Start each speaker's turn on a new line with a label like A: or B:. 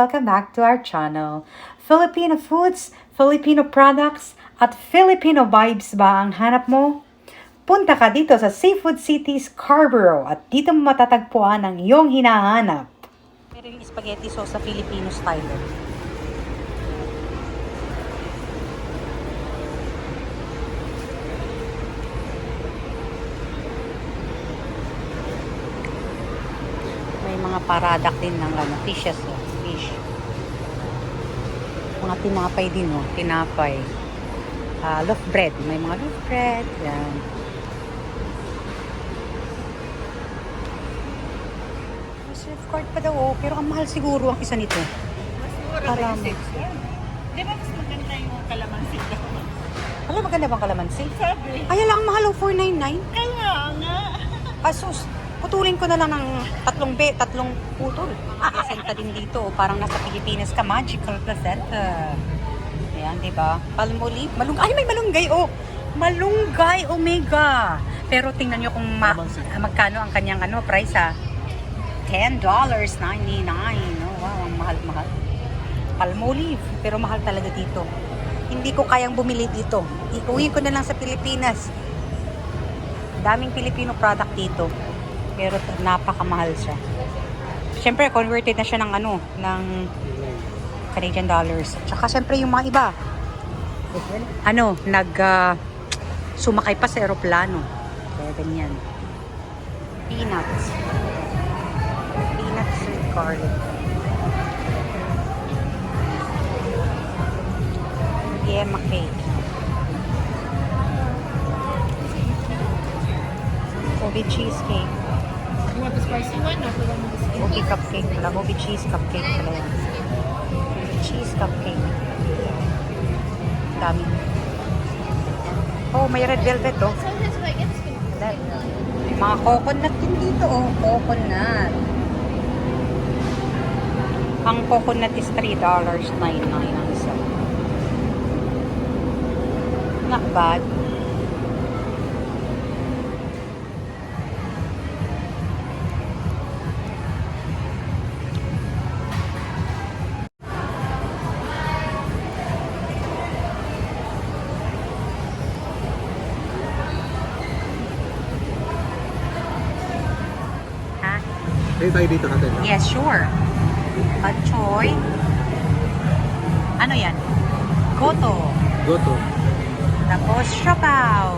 A: welcome back to our channel. Filipino foods, Filipino products, at Filipino vibes ba ang hanap mo? Punta ka dito sa Seafood City Scarborough at dito mo matatagpuan ang iyong hinahanap. Meron yung spaghetti sauce sa Filipino style. May mga paradak din ng fishes, fish. Mga tinapay din, tinapay. Loaf bread, may mga loaf bread, yan. May surf card pa daw, pero ang mahal siguro ang isa nito.
B: Mas mura
A: Alam.
B: ba yung 6? Di ba mas maganda yung kalamansi daw?
A: Alam, maganda bang kalamansi?
B: Sabi.
A: Ay, lang ang mahal, 499.
B: Kaya nga.
A: Asus, putulin ko na lang ng tatlong putol. Placenta din dito, parang nasa Pilipinas ka, magical placenta. Ayan, di ba? Palmolive, ay may malunggay, Malunggay omega. Pero tingnan nyo kung magkano ang kanyang price, $10.99. Wow, ang mahal-mahal. Palmolive, pero mahal talaga dito. Hindi ko kayang bumili dito. Iuwi ko na lang sa Pilipinas. Daming Filipino product dito. Pero napakamahal siya. Siyempre, converted na siya ng ng Canadian dollars. Tsaka siyempre yung mga iba. Sumakay pa sa aeroplano. Kaya ganyan. Peanuts. Peanuts with garlic. Yema cake. Ubi cheesecake.
B: You want the spicy one or the one with the skin?
A: Ubi cupcake pala. Ubi cheese cupcake pala yan. Cheese cupcake. Dami. May red velvet,
B: Sometimes I get skin.
A: May mga coconut din dito, coconut. Ang coconut is $3.99 ang isa. Not bad.
C: Pwede tayo dito natin.
A: Yes, sure. Patchoy. Ano yan? Goto.
C: Goto.
A: Tapos siopaw.